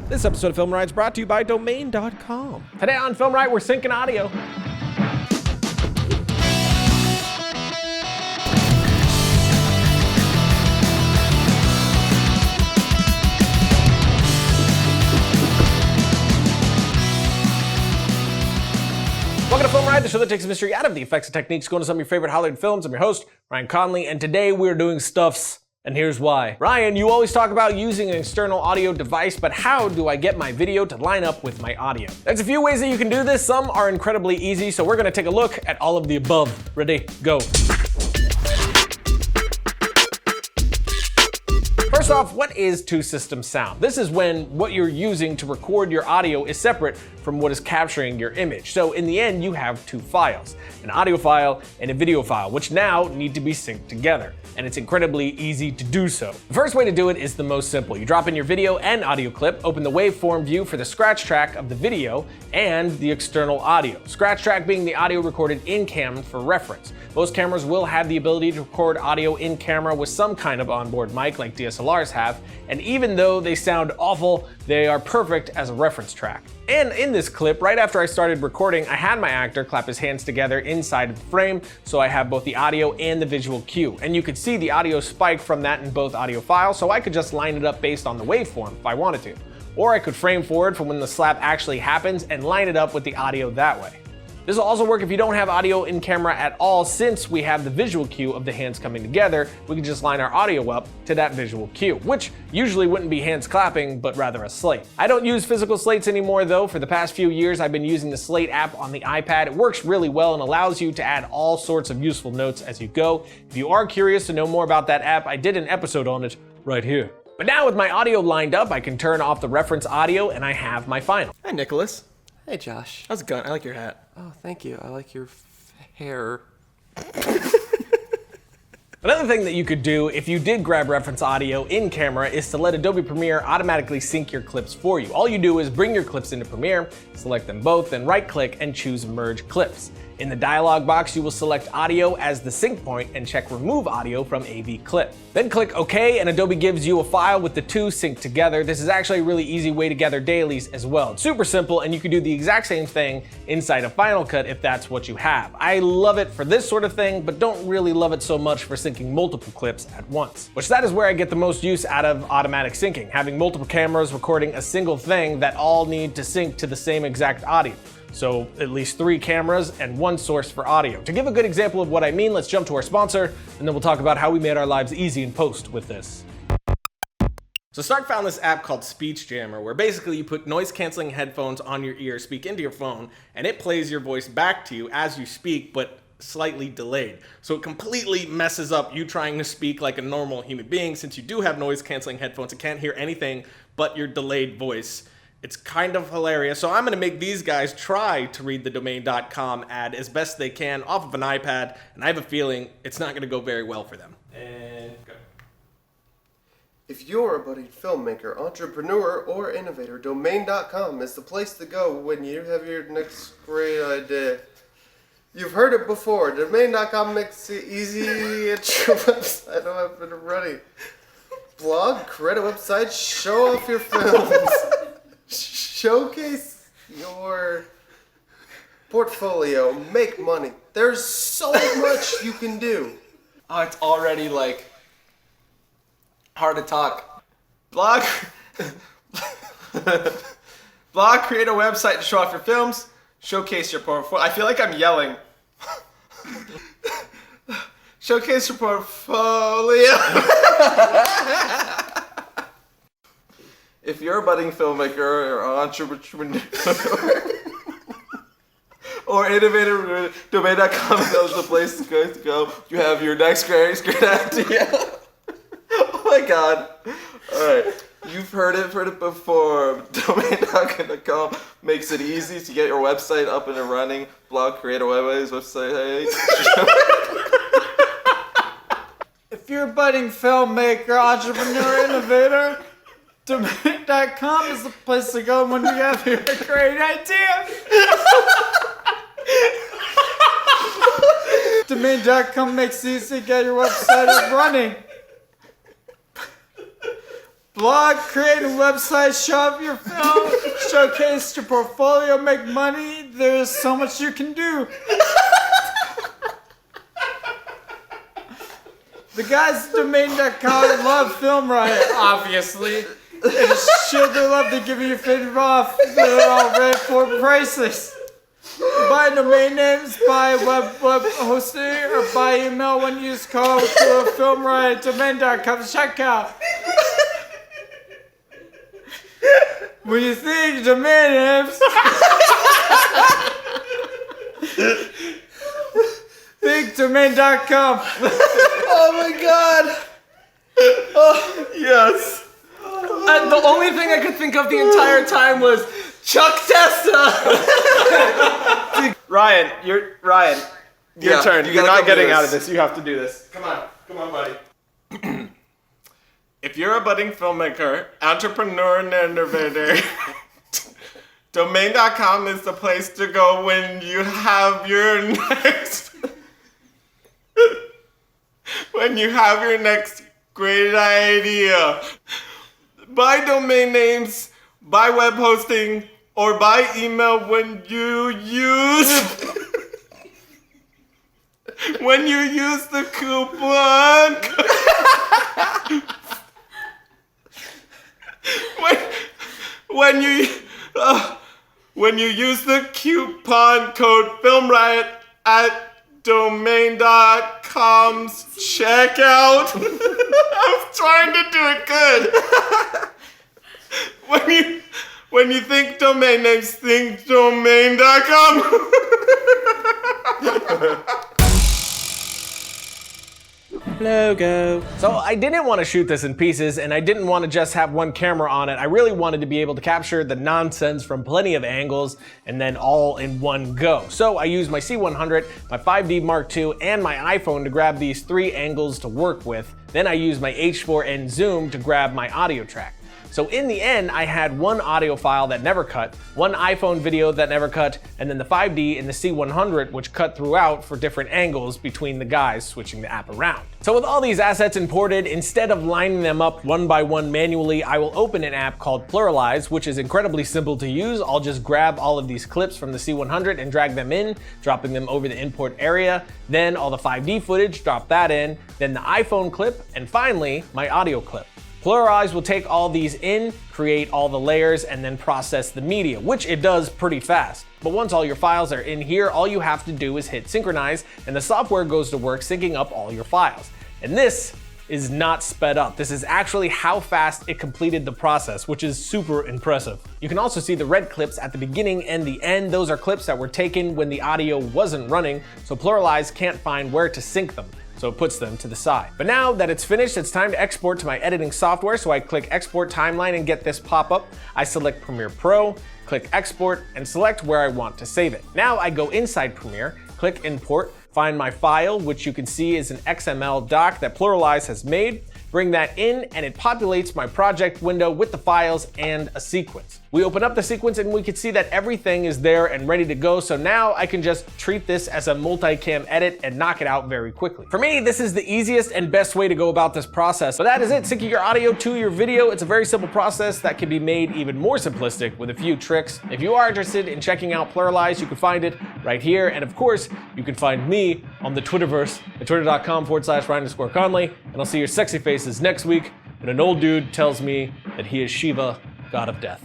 This episode of FilmRiot is brought to you by Domain.com. Today on FilmRiot, we're syncing audio. Welcome to FilmRiot, the show that takes the mystery out of the effects and techniques going to some of your favorite Hollywood films. I'm your host, Ryan Conley, and today we're doing stuffs. And here's why. Ryan, you always talk about using an external audio device, but how do I get my video to line up with my audio? There's a few ways that you can do this. Some are incredibly easy, so we're gonna take a look at all of the above. Ready, go. First off, what is two-system sound? This is when what you're using to record your audio is separate from what is capturing your image. So in the end, you have two files, an audio file and a video file, which now need to be synced together. And it's incredibly easy to do so. The first way to do it is the most simple. You drop in your video and audio clip, open the waveform view for the scratch track of the video and the external audio. Scratch track being the audio recorded in cam for reference. Most cameras will have the ability to record audio in camera with some kind of onboard mic like DSLRs have, and even though they sound awful, they are perfect as a reference track. And in this clip, right after I started recording, I had my actor clap his hands together inside of the frame, so I have both the audio and the visual cue. And you could see the audio spike from that in both audio files, so I could just line it up based on the waveform if I wanted to. Or I could frame forward for when the slap actually happens and line it up with the audio that way. This will also work if you don't have audio in camera at all. Since we have the visual cue of the hands coming together, we can just line our audio up to that visual cue, which usually wouldn't be hands clapping, but rather a slate. I don't use physical slates anymore though. For the past few years, I've been using the Slate app on the iPad. It works really well and allows you to add all sorts of useful notes as you go. If you are curious to know more about that app, I did an episode on it right here. But now with my audio lined up, I can turn off the reference audio and I have my final. Hi, Nicholas. Hey, Josh. How's it going? I like your hat. Oh, thank you. I like your hair. Another thing that you could do if you did grab reference audio in camera is to let Adobe Premiere automatically sync your clips for you. All you do is bring your clips into Premiere, select them both, then right-click and choose Merge Clips. In the dialog box, you will select audio as the sync point and check remove audio from AV clip. Then click OK and Adobe gives you a file with the two synced together. This is actually a really easy way to gather dailies as well. It's super simple and you can do the exact same thing inside of Final Cut if that's what you have. I love it for this sort of thing, but don't really love it so much for syncing multiple clips at once. Which that is where I get the most use out of automatic syncing, having multiple cameras recording a single thing that all need to sync to the same exact audio. So at least 3 cameras and 1 source for audio. To give a good example of what I mean, let's jump to our sponsor, and then we'll talk about how we made our lives easy in post with this. So Stark found this app called Speech Jammer, where basically you put noise-canceling headphones on your ear, speak into your phone, and it plays your voice back to you as you speak, but slightly delayed. So it completely messes up you trying to speak like a normal human being. Since you do have noise-canceling headphones, it can't hear anything but your delayed voice. It's kind of hilarious. So I'm gonna make these guys try to read the Domain.com ad as best they can off of an iPad, and I have a feeling it's not gonna go very well for them. And go. If you're a budding filmmaker, entrepreneur, or innovator, Domain.com is the place to go when you have your next great idea. You've heard it before. Domain.com makes it easy at your website up and running. Blog, create a website, show off your films. Showcase your portfolio, make money. There's so much you can do. Oh, it's already like hard to talk. Blog, create a website to show off your films, showcase your portfolio. I feel like I'm yelling. Showcase your portfolio. If you're a budding filmmaker or entrepreneur or innovator, Domain.com is the place to go. You have your next great idea. Oh my god. Alright. You've heard it before. Domain.com makes it easy to get your website up and running. Blog, create a website. Hey. If you're a budding filmmaker, entrepreneur, innovator, Domain.com is the place to go when you have your great idea. Domain.com makes it easy to get your website up running. blog, create a website, show off your film, showcase your portfolio, make money. There's so much you can do. The guys at domain.com love FilmRiot, obviously. And show their love, they give you 50% off. They're all red for prices. Buy domain names, buy web hosting, or buy email when you use code to FilmRiot, domain.com. Check out. When you think domain names, think domain.com. Oh my god! Oh, yes. The only thing I could think of the entire time was Chuck Testa. Ryan, your Yeah, turn. you You're gotta not do getting this. out of this. You have to do this. Come on, buddy. If you're a budding filmmaker, entrepreneur, and innovator, domain.com is the place to go when you have your next great idea. Buy domain names, buy web hosting, or buy email when you use the coupon when you use the coupon code FilmRiot at domain.com's checkout. I'm trying to do it good. When you think domain names, think domain.com. Logo. So I didn't want to shoot this in pieces, and I didn't want to just have one camera on it. I really wanted to be able to capture the nonsense from plenty of angles and then all in one go. So I used my C100, my 5D Mark II, and my iPhone to grab these 3 angles to work with. Then I used my H4n zoom to grab my audio track. So in the end, I had one audio file that never cut, one iPhone video that never cut, and then the 5D and the C100, which cut throughout for different angles between the guys switching the app around. So with all these assets imported, instead of lining them up one by one manually, I will open an app called Pluraleyes, which is incredibly simple to use. I'll just grab all of these clips from the C100 and drag them in, dropping them over the import area, then all the 5D footage, drop that in, then the iPhone clip, and finally, my audio clip. Pluraleyes will take all these in, create all the layers, and then process the media, which it does pretty fast. But once all your files are in here, all you have to do is hit synchronize, and the software goes to work syncing up all your files. And this is not sped up. This is actually how fast it completed the process, which is super impressive. You can also see the red clips at the beginning and the end. Those are clips that were taken when the audio wasn't running, so Pluraleyes can't find where to sync them. So it puts them to the side. But now that it's finished, it's time to export to my editing software. So I click Export Timeline and get this pop-up. I select Premiere Pro, click Export, and select where I want to save it. Now I go inside Premiere, click Import, find my file, which you can see is an XML doc that Pluraleyes has made, bring that in, and it populates my project window with the files and a sequence. We open up the sequence and we can see that everything is there and ready to go, so now I can just treat this as a multicam edit and knock it out very quickly. For me, this is the easiest and best way to go about this process. So that is it, syncing your audio to your video. It's a very simple process that can be made even more simplistic with a few tricks. If you are interested in checking out Pluraleyes, you can find it right here, and of course, you can find me on the Twitterverse at twitter.com/Ryan_Conley, and I'll see your sexy faces next week when an old dude tells me that he is Shiva, god of death.